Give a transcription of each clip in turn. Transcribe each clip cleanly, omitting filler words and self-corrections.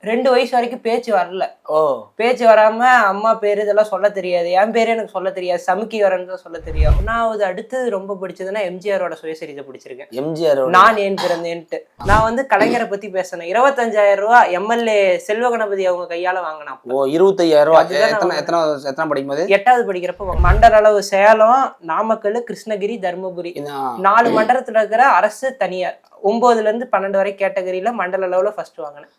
2 வயசு வரைக்கும் பேச்சு வரல. ஓ. பேச்சு வராம அம்மா பேரு இதெல்லாம் சொல்ல தெரியாது. என் பேரு எனக்கு சொல்ல தெரியாது. சமுக்கி வரன்னு தான் சொல்ல தெரியும். நான் அடுத்தது ரொம்ப பிடிச்சதுன்னா எம்ஜிஆரோட சுயசரிதை பிடிச்சிருக்கேன். எம்ஜிஆர் நான் ஏன் பிறந்தேன்ட்டு. நான் வந்து கலைஞரை பத்தி பேசினேன். 25,000 ரூபாய் எம்எல்ஏ செல்வ கணபதி அவங்க கையால வாங்கினான். ஓ 25,000 ரூபாய். எத்தனை படிக்கும்போது? 8வது படிக்கிறப்ப. மண்டல அளவு சேலம், நாமக்கல், கிருஷ்ணகிரி, தர்மபுரி 4 மண்டலத்துல இருக்கிற அரசு தனியார் 9ல இருந்து 12 வரை கேட்டகரியில மண்டல அளவுல ஃபர்ஸ்ட் வாங்கினேன்.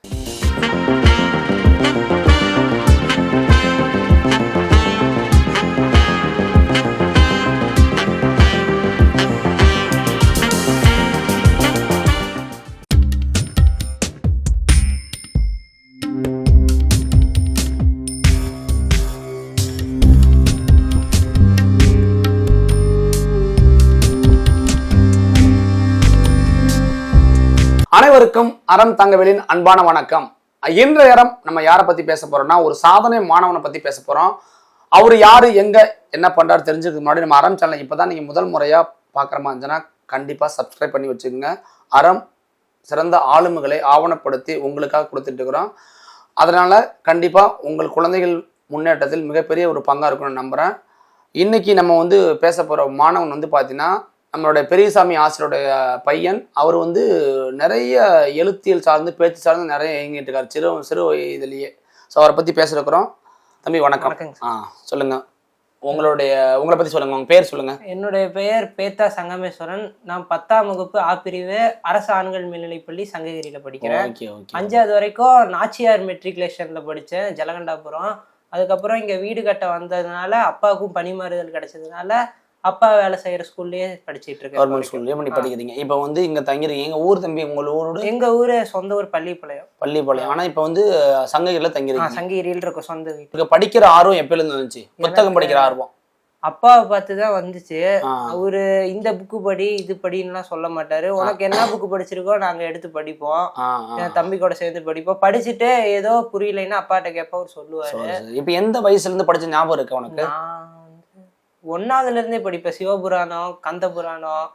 அனைவருக்கும் அறம் தங்கவேலின் அன்பான வணக்கம். இன்றைய நேரம் நம்ம யாரை பத்தி பேச போறோம்னா ஒரு சாதனை மாணவனை பத்தி பேச போறோம். அவரு யாரு, எங்க, என்ன பண்றாரு தெரிஞ்சுக்கிறதுக்கு முன்னாடி நம்ம அறம் சேனல் இப்பதான் நீங்க முதல் முறையா பாக்குற மாதிரி இருந்துச்சுன்னா கண்டிப்பா சப்ஸ்கிரைப் பண்ணி வச்சுக்கோங்க. அறம் சிறந்த ஆளுமைகளை ஆவணப்படுத்தி உங்களுக்காக கொடுத்துட்டு இருக்கிறோம். அதனால கண்டிப்பா உங்கள் குழந்தைகள் முன்னேற்றத்தில் மிகப்பெரிய ஒரு பங்கா இருக்கும்னு நம்புறேன். இன்னைக்கு நம்ம வந்து பேச போற மாணவன் வந்து பாத்தீங்கன்னா நம்மளுடைய பெரியசாமி ஆசிரியருடைய பையன். அவர் வந்து நிறைய எழுத்தியல் சார்ந்து பேச்சு சார்ந்து நிறைய இயங்கிட்டு இருக்காரு சிறு வயதிலேயே. ஸோ அவரை பத்தி பேசிருக்கிறோம். தம்பி வணக்கம். சொல்லுங்க, உங்களை பத்தி சொல்லுங்க, உங்க பேர் சொல்லுங்க. என்னுடைய பெயர் பேத்தா சங்கமேஸ்வரன். நான் 10ஆம் வகுப்பு ஆ பிரிவு அரசு ஆண்கள் மேல்நிலைப்பள்ளி சங்ககிரியில படிக்கிறேன். 5வது வரைக்கும் நாச்சியார் மெட்ரிகுலேஷன்ல படித்தேன், ஜலகண்டாபுரம். அதுக்கப்புறம் இங்க வீடு கட்ட வந்ததுனால அப்பாவுக்கும் பணிமாறுதல் கிடைச்சதுனால அப்பா வேலை செய்யற ஸ்கூல்லயே படிச்சுட்டு இருக்கேன். கவர்மெண்ட் ஸ்கூல்லயே படிக்கிறீங்க. இப்ப வந்து இங்க தங்கிருக்கீங்க. எங்க ஊர் தம்பி, உங்க ஊரோட? எங்க ஊரு சொந்த ஊர் பள்ளிப்பாளையம். ஆனா இப்ப வந்து சங்ககிரியில தங்கிருக்கீங்க. சங்ககிரியில் இருக்கும் சொந்த வீட்டு. படிக்கிற ஆர்வம் எப்ப இருந்து வந்துச்சு? புத்தகம் படிக்கிற ஆர்வம் அப்பாவை பார்த்துதான் வந்துச்சு. அவரு இந்த புக்கு படி இது படின்னுலாம் சொல்ல மாட்டாரு. உனக்கு என்ன புக்கு படிச்சிருக்கோ நாங்க எடுத்து படிப்போம். என் தம்பி கூட சேர்ந்து படிப்போம். படிச்சுட்டு ஏதோ புரியலைன்னா அப்பாட்ட கேட்ப அவர் சொல்லுவாரு. இப்ப எந்த வயசுல இருந்து படிச்ச ஞாபகம் இருக்கு உனக்கு? 1வதுல இருந்தே படிப்பேன். சிவபுராணம், கந்த புராணம்,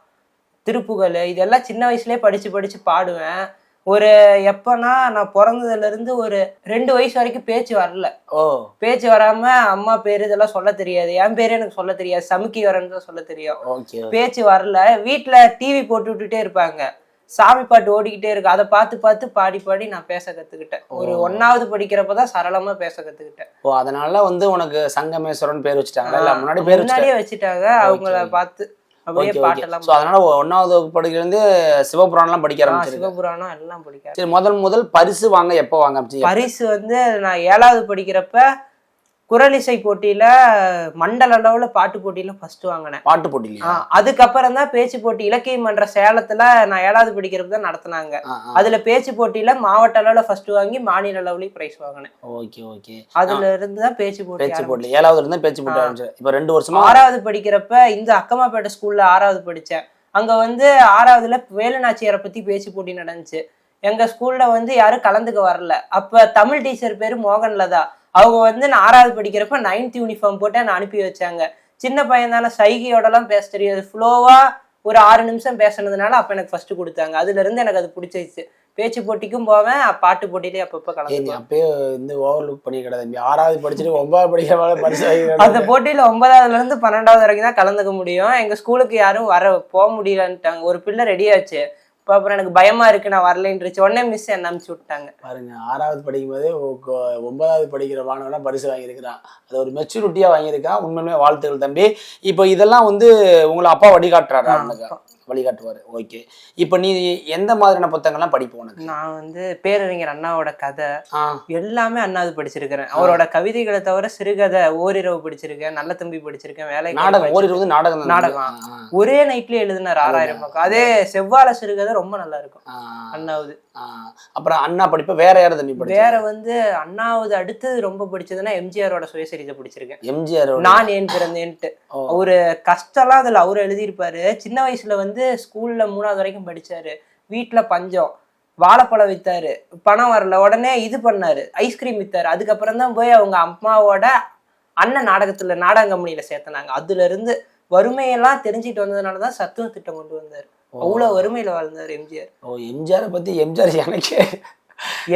திருப்புகழ் இதெல்லாம் சின்ன வயசுலயே படிச்சு பாடுவேன். எப்பனா நான் பிறந்ததுல இருந்து ஒரு 2 வயசு வரைக்கும் பேச்சு வரல. பேச்சு வராம அம்மா பேரு இதெல்லாம் சொல்ல தெரியாது. என் பேரு எனக்கு சொல்ல தெரியாது. சமுக்கி வரன்னு தான் சொல்ல தெரியும். பேச்சு வரல. வீட்டுல டிவி போட்டு விட்டுட்டே இருப்பாங்க, சாமி பாட்டு ஓடிக்கிட்டே இருக்கு. அதை பார்த்து பாடி நான் பேச கத்துக்கிட்டேன். ஒரு 1வது படிக்கிறப்பதான் சரளமா பேச கத்துக்கிட்டேன். அதனால வந்து உனக்கு சங்கமேஸ்வரன் பேர் வச்சுட்டாங்க. முன்னாடியே வச்சுட்டாங்க. அவங்கள பார்த்து அப்படியே பாட்டெல்லாம். அதனால 1வது படிக்கிறது இருந்து சிவபுராணம் எல்லாம் படிக்க ஆரம்பிச்சு. சிவபுராணம் எல்லாம் படிக்க. சரி, முதல் பரிசு வாங்க எப்ப வாங்க? பரிசு வந்து நான் 7வது படிக்கிறப்ப குரலிசை போட்டியில மண்டல அளவுல பாட்டு போட்டியில ஃபர்ஸ்ட் வாங்கினேன். பாட்டு போட்டியில. அதுக்கப்புறம் தான் பேச்சு போட்டி இலக்கிய மன்ற சேலத்துல நான் 7வது படிக்கிறப்ப தான் நடத்தினாங்க. அதுல பேச்சு போட்டியில மாவட்ட அளவுல ஃபர்ஸ்ட் வாங்கி மாநில அளவுலயும் பிரைஸ் வாங்கினேன். அதுல இருந்து தான் பேச்சு போட்டி. 7வது இருந்தா பேச்சு போட்டி ஆரம்பிச்சு. இப்ப 2 வருஷமா. 6வது படிக்கிறப்ப இந்த அக்கமாப்பேட்டை ஸ்கூல்ல 6வது படிச்சேன். அங்க வந்து 6வதுல வேலுநாச்சியாரை பத்தி பேச்சு போட்டி நடந்துச்சு. எங்க ஸ்கூல்ல வந்து யாரும் கலந்துக்க வரல. அப்ப தமிழ் டீச்சர் பேரு மோகன்லதா. அவங்க வந்து நான் 6வது படிக்கிறப்ப 9th யூனிஃபார்ம் போட்டு நான் அனுப்பி வச்சாங்க. சின்ன பையன் தானே, சைகையோடலாம் பேச தெரியாது. ஃப்ளோவா ஒரு 6 நிமிஷம் பேசினதுனால அப்ப எனக்கு ஃபர்ஸ்ட் கொடுத்தாங்க. அதுல இருந்து எனக்கு அது பிடிச்சிருச்சு. பேச்சு போட்டிக்கும் போவேன், பாட்டு போட்டியிலே அப்பப்ப கலந்து. அப்பயே வந்து ஓவர்லுக் பண்ணி கிடையாது. 6வது படிச்சுட்டு 9வது படிக்கிற பரிசு. அந்த போட்டியில 9வதுல இருந்து 12வது வரைக்கும் தான் கலந்துக்க முடியும். எங்க ஸ்கூலுக்கு யாரும் போக முடியலன்ட்டாங்க. ஒரு பிள்ளை ரெடியாச்சு. அப்புறம் எனக்கு பயமா இருக்கு, நான் வரலன்றுச்சு. உடனே மிஸ் என்ன அனுப்பிச்சு விட்டாங்க. பாருங்க, 6வது படிக்கும் போதே 9வது படிக்கிற மாணவனா பரிசு வாங்கியிருக்கிறான். அது ஒரு மெச்சூரிட்டியா வாங்கியிருக்கான். உண்மையுமே வாழ்த்துக்கள் தம்பி. இப்போ இதெல்லாம் வந்து உங்களை அப்பா வழிகாட்டுறாரு, வழிகாட்டுவாரு. ஓகே, இப்போ நீ எந்த மாதிரியான புத்தகங்கள்லாம் படிப்போம்? உனக்கு நான் வந்து பேரறிஞர் அண்ணாவோட கதை எல்லாமே அண்ணாவது படிச்சிருக்கிறேன். அவரோட கவிதைகளை தவிர சிறுகதை ஓரிரவு படிச்சிருக்கேன், நல்ல தம்பி படிச்சிருக்கேன், வேலை நாடகம். ஓரிரவு நாடகம் ஒரே நைட்லயே எழுதினார் 6000 பக்கம். அதே செவ்வாழை சிறுகதை ரொம்ப நல்லா இருக்கும் அண்ணாவது. அப்புறம் அண்ணா படிப்ப வேற யாரு தம்பி படிச்ச? வேற வந்து அண்ணாவது அடுத்தது ரொம்ப பிடிச்சதுன்னா எம்ஜிஆரோட சுயசரிதை படிச்சிருக்கேன். எம்ஜிஆர் நான் ஏன் பிறந்தேன்ட்டு. ஒரு கஷ்டம்லாம் அதுல அவரு எழுதியிருப்பாரு. சின்ன வயசுல வந்து ஸ்கூல்ல 3வது வரைக்கும் படிச்சாரு. வீட்டுல பஞ்சம், வாழைப்பழம் வித்தாரு, பணம் வரல. உடனே இது பண்ணாரு, ஐஸ்கிரீம் வித்தாரு. அதுக்கப்புறம் தான் போய் அவங்க அம்மாவோட அண்ணன் நாடக கம்பெனியில சேர்த்தனாங்க. அதுல இருந்து வறுமையெல்லாம் தெரிஞ்சுட்டு வந்ததுனாலதான் சத்துவ திட்டம் கொண்டு வந்தாரு. அவ்வளவு வறுமையில வாழ்ந்தாரு எம்ஜிஆர். எம்ஜிஆரை பத்தி எம்ஜிஆர் எனக்கு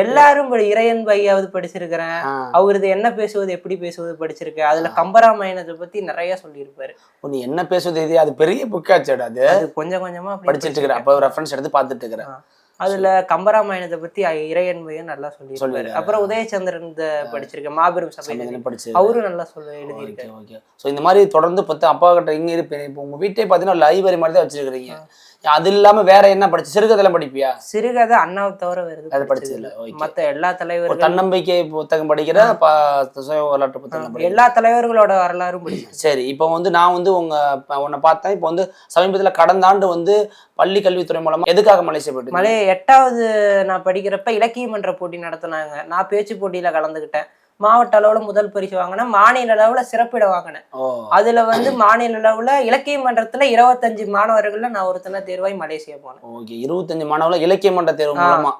எல்லாரும் இறையன் பையாவது படிச்சிருக்கிறேன். அவரது என்ன பேசுவது எப்படி பேசுவது படிச்சிருக்கேன். அதுல கம்பராமாயணத்தை பத்தி நிறைய சொல்லியிருப்பாரு. நீ என்ன பேசுவது இது அது பெரிய புக்காச்சேடா. அது கொஞ்சம் கொஞ்சமா படிச்சிட்டு இருக்கிறேன். அப்ப ரெஃபரன்ஸ் எடுத்து பார்த்துட்டு இருக்கிறேன். அதுல கம்பராமாயணத்தை பத்தி இறையன் பையன் நல்லா சொல்லியிருப்பாரு. அப்புறம் உதயச்சந்திரன் படிச்சிருக்கேன். மாபெரும் சபை படிச்சு அவரும் நல்லா எழுதியிருக்காரு. ஸோ இந்த மாதிரி தொடர்ந்து பத்து அப்பா கிட்ட இங்க இருப்பேன். இப்போ உங்க வீட்டை பார்த்தீங்கன்னா லைப்ரரி மாதிரி தான் வச்சிருக்கிறீங்க. அது இல்லாம வேற என்ன படிச்சு சிறுகதைலாம் படிப்பியா? சிறுகதை அண்ணாவை தவிர வேற அது படிச்சது இல்ல. மத்த எல்லா தலைவரும் தன்னம்பிக்கை புத்தகம் படிக்கிற வரலாற்று புத்தகம் எல்லா தலைவர்களோட வரலாறும் படிச்சு. சரி, இப்போ நான் உன்னை பார்த்தேன். இப்போ சமீபத்துல கடந்த ஆண்டு பள்ளி கல்வித்துறை மூலமா எதுக்காக மலேசியா போயிட்டு? 8வது நான் படிக்கிறப்ப இலக்கிய மன்ற போட்டி நடத்தினாங்க. நான் பேச்சு போட்டியில கலந்துக்கிட்டேன். மாவட்ட அளவுல முதல் பரிசு வாங்கினேன். மாநில அளவுல சிறப்பிட வாங்கினேன். அதுல மாநில அளவுல இலக்கிய மன்றத்துல 25 மாணவர்கள்ல நான் ஒருத்தனா தேர்வாய் மலேசியா போனேன். 25 மாணவர்கள் இலக்கிய மன்ற தேர்வு மூலமா.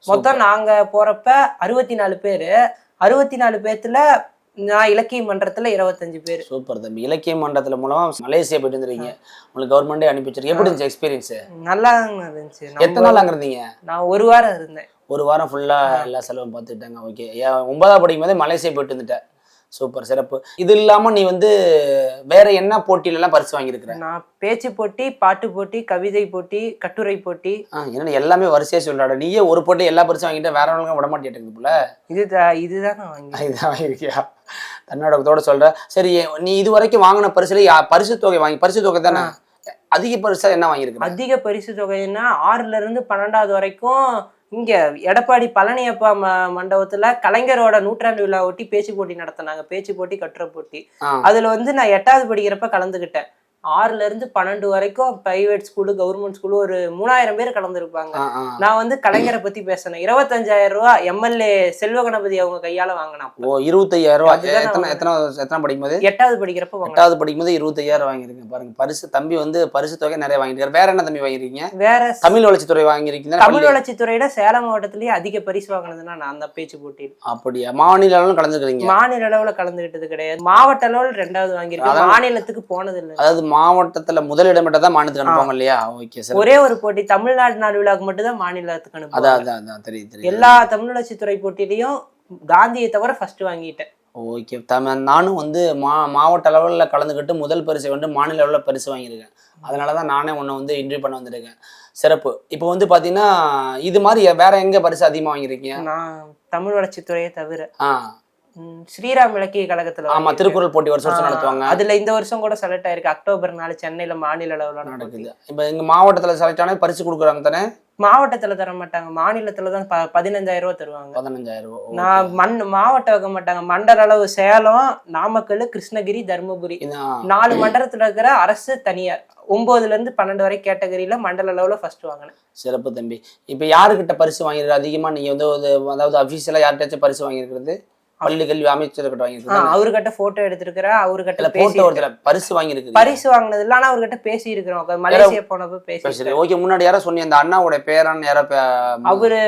மொத்தம் நாங்க போறப்ப 64 பேரு. 64 பேத்துல நான் இலக்கிய மன்றத்துல 25 பேர். சூப்பர் தம்பி. இலக்கிய மன்றத்துல மூலமா மலேசியா போயிட்டு இருந்தீங்க. உங்களுக்கு கவர்மெண்டே அனுப்பி வச்சிருக்கு. எப்படி இருந்துச்சு எக்ஸ்பீரியன்ஸ்? நல்லா இருந்துச்சு. எத்தனை நாள் அங்க இருந்தீங்க? நான் 1 வாரம் இருந்தேன். 1 வாரம் ஃபுல்லா எல்லா செலவும் பார்த்துட்டாங்க. ஓகே. 9ஆவது படிக்கும் போதே மலேசியா போயிட்டு வந்துட்டேன். சூப்பர், சிறப்பு. இது இல்லாம நீ வேற என்ன போட்டியில எல்லாம் பரிசு வாங்கியிருக்கிற? நான் பேச்சு போட்டி, பாட்டு போட்டி, கவிதை போட்டி, கட்டுரை போட்டி. என்ன எல்லாமே வரிசையா சொல்றாட. நீயே ஒரு போட்டி எல்லா பரிசும் வாங்கிட்ட, வேற ஒன்றும் விட மாட்டேங்குது போல. இதுதான் நான் வாங்கி. இதுதான் வாங்கியிருக்கியா? தன்னோட சொல்ற. சரி, நீ இது வரைக்கும் வாங்கின பரிசுல பரிசு தொகை பரிசு தொகை தானே அதிக பரிசா என்ன வாங்கியிருக்கு? அதிக பரிசு தொகைன்னா 6ல இருந்து 12வது வரைக்கும் இங்க எடப்பாடி பழனியப்பா மண்டபத்துல கலைஞரோட 100ஆண்டு விழா ஒட்டி பேச்சு போட்டி நடத்தினாங்க. பேச்சு போட்டி, கட்டுரை போட்டி. அதுல நான் 8வது படிக்கிறப்ப கலந்துக்கிட்டேன். 6ல இருந்து 12 வரைக்கும் பிரைவேட் ஸ்கூலு, கவர்மெண்ட் ஸ்கூலு ஒரு 3000 பேர் கலந்துருப்பாங்க. நான் கலைஞரை பத்தி பேசினேன். 25,000 ரூபாய் எம்எல்ஏ செல்வ கணபதி அவங்க கையால வாங்கினான். 25,000 ரூபாய். எத்தனை படிக்கும்போது? 8வது படிக்கிறப்ப. 8வது படிக்கும்போது 25,000 வாங்கிருக்கீங்க. பாருங்க, பரிசு தம்பி பரிசு தொகை நிறைய வாங்கிருக்காரு. வேற என்ன தம்பி வாங்கிருக்கீங்க? வேற தமிழ் வளர்ச்சித்துறை வாங்கிருக்கீங்க. தமிழ் வளர்ச்சித்துறையில சேலம் மாவட்டத்திலேயே அதிக பரிசு வாங்கினதுன்னா நான் தான் பேச்சு போட்டியில். அப்படியா? மாநில அளவுல கலந்துக்கிறீங்க? மாநில அளவுல கலந்துகிட்டது கிடையாது. மாவட்ட அளவுல 2வது வாங்கியிருக்கேன். மாநிலத்துக்கு போனது இல்லை. அதாவது மாவட்டத்துல முதலிடம் தான் மாநிலத்துக்கு அனுப்புவாங்க இல்லையா? Okay sir. ஒரே ஒரு போட்டி தமிழ்நாடு நாடு விழாக்கு மட்டும் தான் மாநிலத்துக்கு அனுப்புவாங்க. அதான் தெரியுது. எல்லா தமிழ் வளர்ச்சித்துறை போட்டியிலையும் காந்தியை தவிர ஃபர்ஸ்ட் வாங்கிட்டேன். ஓகே. நானும் மாவட்ட அளவில் கலந்துக்கிட்டு முதல் பரிசை மாநில அளவில் பரிசு வாங்கியிருக்கேன். அதனாலதான் நானே உன்னை இன்டர்வியூ பண்ண வந்திருக்கேன். சிறப்பு. இப்போ பாத்தீங்கன்னா இது மாதிரி வேற எங்க பரிசு அதிகமா வாங்கியிருக்கீங்க? நான் தமிழ் வளர்ச்சித்துறையை தவிர ஸ்ரீராம் இலக்கிய கழகத்துல. ஆமா, திருக்குறள் போட்டி வருஷம் நடத்துவாங்க. அதுல இந்த வருஷம் கூட செலக்ட் ஆயிருக்கு. அக்டோபர் 4 சென்னையில மாநில அளவுல நடக்குது. இப்ப எங்க மாவட்டத்துல செலக்ட் ஆனா பரிசு கொடுக்குறாங்க தானே? மாவட்டத்துல தர மாட்டாங்க, மாநிலத்துலதான் 15,000 ரூபாய் தருவாங்க. 15,000 ரூபாய். நான் மாவட்டம் வைக்க மாட்டாங்க. மண்டல அளவு சேலம், நாமக்கல், கிருஷ்ணகிரி, தர்மபுரி 4 மண்டலத்துல இருக்கிற அரசு தனியார் 9ல இருந்து 12 வரை கேட்டகரியில மண்டல அளவுல ஃபர்ஸ்ட் வாங்கினேன். சிறப்பு தம்பி. இப்ப யாருக்கிட்ட பரிசு வாங்கிருக்க அதிகமா? நீங்க அதாவது அபிஷியலா யார்கிட்டச்சும் பரிசு வாங்கிருக்கிறது? பள்ளி கல்வி அமைச்சர்கிட்ட வாங்கிருக்கேன். அவர்கிட்ட போட்டோ எடுத்திருக்கிறேன். அவர்கிட்ட பரிசு வாங்கிருக்கு. பரிசு வாங்கினது இல்ல, ஆனா அவர்கிட்ட பேசி இருக்கிறோம். மலேசியா போனப்ப பேசி. ஓகே. முன்னாடி யாரோ சொன்னீங்க அந்த அண்ணாவோட பேரான்னு யாரோ? அவரு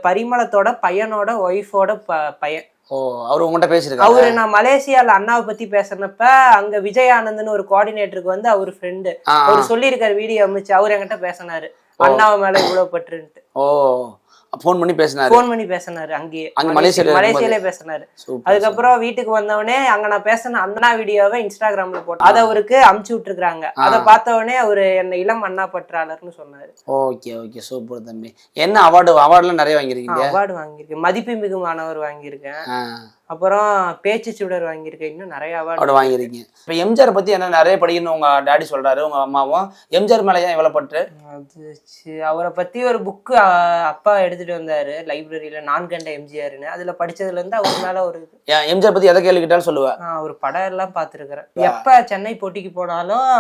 பரிமளத்தோட பையனோட ஒய்ஃபோட பையன். அவரு உங்கள்கிட்ட பேசிருக்காரு? அவரு நான் மலேசியால அண்ணாவை பத்தி பேசுறப்ப அங்க விஜய் ஆனந்த்னு ஒரு கோஆர்டினேட்டருக்கு அவரு ஃப்ரெண்டு. அவரு சொல்லியிருக்காரு, வீடியோ அமைச்சு. அவரு என்கிட்ட பேசினாரு அண்ணாவை மேல இவ்வளவு பற்றுன்ட்டு. போன் பண்ணி பேசினாரு. அங்க மலேசியாலே பேசினாரு. அதுக்கப்புறம் வீட்டுக்கு வந்தவனே அங்க நான் பேசின அண்ணா வீடியோவை இன்ஸ்டாகிராம்ல போட்டு அதை அவருக்கு அமுச்சு விட்டுருக்காங்க. அதை பார்த்தவொடனே அவரு என்ன இளம் அண்ணா பற்றாளர்னு சொன்னாரு. ஓகே ஓகே, சூப்பர் தம்பி. என்ன அவார்டுலாம் நிறைய வாங்கிருக்கீங்க? அவார்டு வாங்கியிருக்கேன். மதிப்பு மிகு மாணவர் வாங்கியிருக்கேன். அப்புறம் பேச்சு சுடர் வாங்கியிருக்கேன். இன்னும் நிறைய அவார்டு வாங்கியிருக்கீங்க. இப்ப எம்ஜிஆர் பத்தி என்ன நிறைய படிக்கணும் உங்க டாடி சொல்றாரு, உங்க அம்மாவும். எம்ஜிஆர் மேல ஏன் இவ்வளவு பற்று? அவரை பத்தி ஒரு புக்கு அப்பா எடுத்துட்டு வந்தாரு லைப்ரரியில, நான் கண்ட எம்ஜிஆர்னு. அதுல படிச்சதுல இருந்து அவர் மேல ஒரு எம்ஜிஆர் பத்தி எதை கேள்விக்கிட்டாலும் சொல்லுவேன். ஒரு படம் எல்லாம் பாத்துருக்கிறேன். எப்ப சென்னை போட்டிக்கு போனாலும்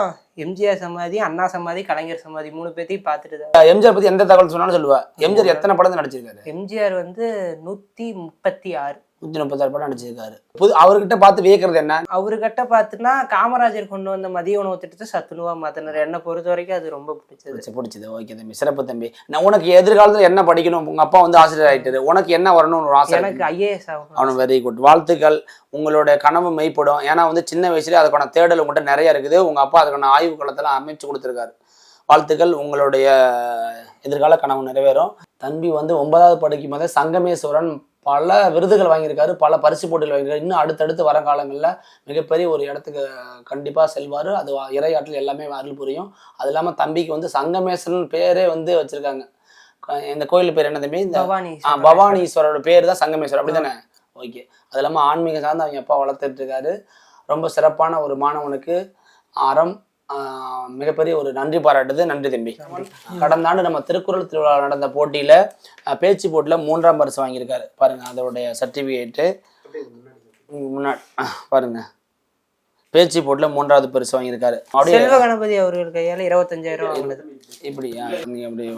எம்ஜிஆர் சமாதி, அண்ணா சமாதி, கலைஞர் சமாதி 3 பேத்தையும் பாத்துட்டு. எம்ஜிஆர் பத்தி எந்த தகவல் சொன்னாலும் சொல்லுவா. எம்ஜிஆர் எத்தனை படத்தை நடிச்சிருக்காரு? எம்ஜிஆர் 136 படம் நடிச்சிருக்காரு. அவர்கிட்ட பார்த்து வியக்கிறது என்ன? அவர்கிட்ட பார்த்துன்னா காமராஜர் கொண்டு வந்த மதிய உணவு திட்டத்தை சத்துணவா மாத்தினார். என்னை பொறுத்த வரைக்கும் அது ரொம்ப பிடிச்சது. ஓகே தம்பி, சிறப்பு தம்பி. நான் உனக்கு எதிர்காலத்துல என்ன படிக்கணும்? உங்க அப்பா ஆசிரியர் ஆயிட்டாரு, உனக்கு என்ன வரணும்னு ஒரு ஆசை? எனக்கு IAS ஆகணும். அவனு வெரி குட், வாழ்த்துக்கள். உங்களோட கனவு மெய்ப்படும். ஏன்னா சின்ன வயசுல அதுக்கான தேடல் உங்கள்கிட்ட நிறைய இருக்குது. உங்க அப்பா அதுக்கான ஆய்வு களத்துல அமைச்சு கொடுத்துருக்காரு. வாழ்த்துக்கள். உங்களுடைய எதிர்கால கனவு நிறைவேறும். தம்பி வந்து 9வது படிக்கும் போதே சங்கமேஸ்வரன் பல விருதுகள் வாங்கியிருக்காரு, பல பரிசு போட்டிகள் வாங்கியிருக்காரு. இன்னும் அடுத்தடுத்து வர காலங்களில் மிகப்பெரிய ஒரு இடத்துக்கு கண்டிப்பாக செல்வார். அது இறையாற்றல் எல்லாமே அருள் புரியும். அது இல்லாமல் தம்பிக்கு வந்து சங்கமேஸ்வரன் பேரே வந்து வச்சுருக்காங்க. இந்த கோயில் பேர் என்ன தம்பி? இந்த பவானீஸ்வரோட பேர் தான் சங்கமேஸ்வரர், அப்படி தானே? ஓகே. அது இல்லாமல் ஆன்மீக சார்ந்து அவங்க அப்பா வளர்த்துட்டு இருக்காரு. ரொம்ப சிறப்பான ஒரு மாணவனுக்கு அறம் மிகப்பெரிய ஒரு நன்றி பாராட்டுது. நன்றி தம்பி. கடந்த ஆண்டு நம்ம திருக்குறள் திருவிழா நடந்த போட்டியில் பேச்சு போட்டியில் 3ஆம் பரிசு வாங்கியிருக்காரு பாருங்க. அதோடைய சர்டிஃபிகேட்டு முன்னாடி பாருங்க. பேச்சு போட்டியில் 3வது பரிசு வாங்கியிருக்காரு. செல்வ கணபதி அவர்கள் கையால் 25,000 இப்படியா? நீங்க அப்படி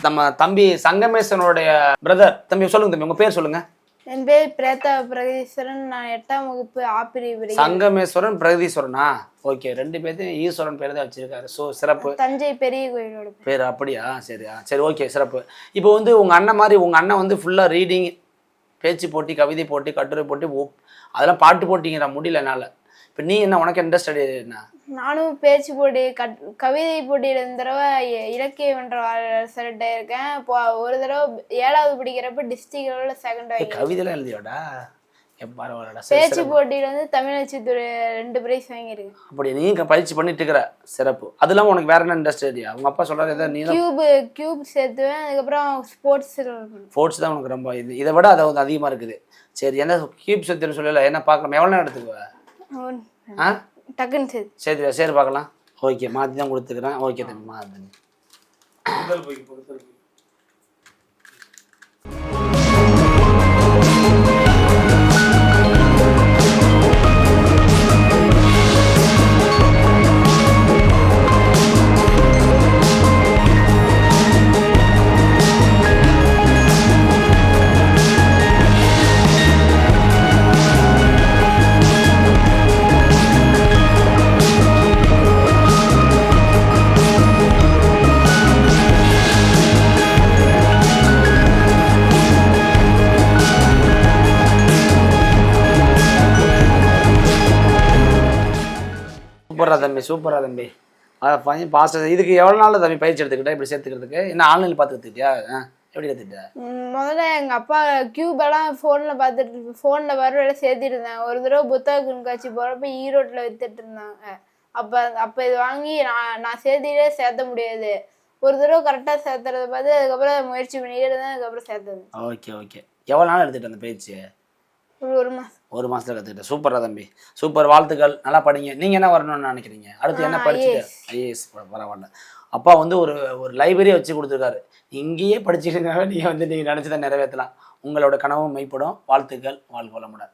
நம்ம தம்பி சங்கமேஸ்வரனுடைய பிரதர். தம்பி சொல்லுங்க தம்பி, உங்க பேர் சொல்லுங்க. என் பேர் பிரேதா பிரகதீஸ்வரன். நான் 8ஆம் வகுப்பு ஆப்பிரி. சங்கமேஸ்வரன் பிரகதீஸ்வரனா? ஓகே. 2 பேர்த்தையும் ஈஸ்வரன் பேர் தான் வச்சிருக்காரு. ஸோ சிறப்பு. தஞ்சை பெரிய கோயிலோட பேர். அப்படியா? சரியா, சரி, ஓகே, சிறப்பு. இப்போ வந்து உங்க அண்ணன் மாதிரி உங்க அண்ணன் வந்து ஃபுல்லா ரீடிங், பேச்சு போட்டி, கவிதை போட்டி, கட்டுரை போட்டி, அதெல்லாம் பாட்டு போட்டிங்கிற முடியல என்னால. இப்போ நீ என்ன, உனக்கு இன்ட்ரெஸ்ட் என்ன? நானும் பேச்சு போட்டி கவிதை போட்டியில இந்த தடவை இலக்கிய வென்ற செலக்ட் ஆயிருக்கேன். இப்போ ஒரு தடவை 7வது படிக்கிறப்ப டிஸ்ட்ரிக்ட் லெவலில் செகண்ட் ஆகிருக்கேன். கவிதைலாம் எழுதியோடா? பேச்சு போட்டியில வந்து தமிழச்சி 2 பிரைஸ் வாங்கியிருக்கேன். அப்படி நீங்க பயிற்சி பண்ணிட்டு இருக்கிற சிறப்பு. அது இல்லாமல் உனக்கு வேற என்ன இன்ட்ரெஸ்ட் இல்லையா? உங்க அப்பா சொல்றாரு ஏதாவது நீ கியூப் சேர்த்துவேன். அதுக்கப்புறம் ஸ்போர்ட்ஸ் தான் உனக்கு ரொம்ப இது. இதை விட அது வந்து அதிகமா இருக்குது. சரி, என்ன கியூப் சேர்த்துன்னு சொல்லல, என்ன பார்க்கலாம்? எவ்வளோ நேரம் எடுத்துக்குவேன்? டக்குன்னு சரி சரி பார்க்கலாம். ஓகே, மாற்றி தான் கொடுத்துக்கிறேன். ஓகே தம்பி, மாற்றி. சூப்பரா தம்பி. பாஸ்டர், இதுக்கு எவ்வளோ நாள் தம்பி பயிற்சி எடுத்துக்கிட்டா இப்படி சேர்த்துக்கிறதுக்கு? என்ன ஆன்லைனில் பார்த்துக்கிட்டியா? எப்படி எடுத்துக்கிட்ட? முதல்ல எங்கள் அப்பா கியூப் எல்லாம் ஃபோனில் வர சேர்த்துட்டு இருந்தேன். ஒரு தடவை புத்தக கண்காட்சி போகிறப்ப ஈரோட்டில் வித்துட்டு இருந்தாங்க. அப்போ இது வாங்கி நான் சேர்த்த முடியாது. ஒரு தடவை கரெக்டாக சேர்த்துறத பார்த்து அதுக்கப்புறம் முயற்சி பண்ணிட்டு இருந்தேன். அதுக்கப்புறம் சேர்த்தது. Okay okay. எவ்வளோ நாள் எடுத்துகிட்டு அந்த பயிற்சி? ஒரு மாசத்துல கத்துக்கிட்டேன். சூப்பரா தம்பி, சூப்பர். வாழ்த்துக்கள், நல்லா படிங்க. நீங்க என்ன வரணும்னு நினைக்கிறீங்க? அடுத்து என்ன படிச்சுட்டு? ஐஏஎஸ். பரவாயில்ல. அப்பா வந்து ஒரு லைப்ரரியை வச்சு கொடுத்துருக்காரு. இங்கேயே படிச்சுக்கிறதுனால நீங்க வந்து நீங்க நினைச்சதை நிறைவேற்றலாம். உங்களோட கனவும் மெய்ப்படும். வாழ்த்துக்கள். வாழ்க வளமுடன்.